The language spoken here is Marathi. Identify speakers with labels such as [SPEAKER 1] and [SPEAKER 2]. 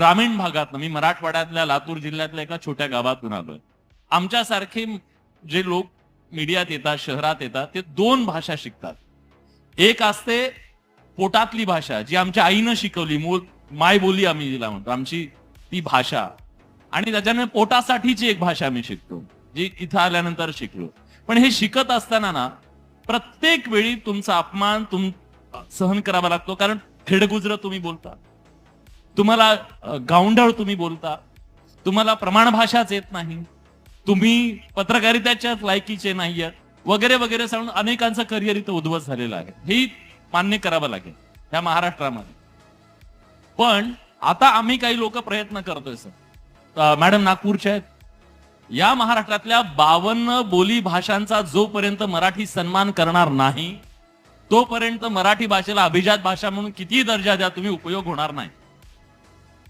[SPEAKER 1] ग्रामीण भागात, मी मराठवाड्यातल्या लातूर जिल्ह्यातल्या एका छोट्या गावातून आलोय. आमच्यासारखे जे लोक मीडियात येतात, शहरात येतात, ते दोन भाषा शिकतात. एक असते पोटातली भाषा, जी आमच्या आईनं शिकवली, मूळ मायबोली आम्ही जिला म्हणतो, आमची ती भाषा. आणि त्याच्याने पोटासाठीची एक भाषा मी शिकतो, जी इथं आल्यानंतर शिकलो. पण हे शिकत असताना ना, प्रत्येक वेळी तुमचा अपमान सहन करावा लागतो. कारण खेडगुजर तुम्ही बोलता, तुम्हाला गावंढळ तुम्ही बोलता, तुम्हाला प्रमाण भाषाच येत नाही, तुम्ही पत्रकारितेच्याच लायकीचे नाहीयेत, वगैरे वगैरे सांगून अनेकांचं करिअर इथं उद्ध्वस्त झालेलं आहे. हे मान्य करावं लागेल ह्या महाराष्ट्रामध्ये. पण आता आम्ही काही लोक प्रयत्न करतोय सर, मॅडम नागपूरच्या आहेत, या महाराष्ट्रातल्या 52 बोली भाषांचा जोपर्यंत मराठी सन्मान करणार नाही, तोपर्यंत मराठी भाषेला अभिजात भाषा म्हणून किती दर्जा द्या तुम्ही, उपयोग होणार नाही.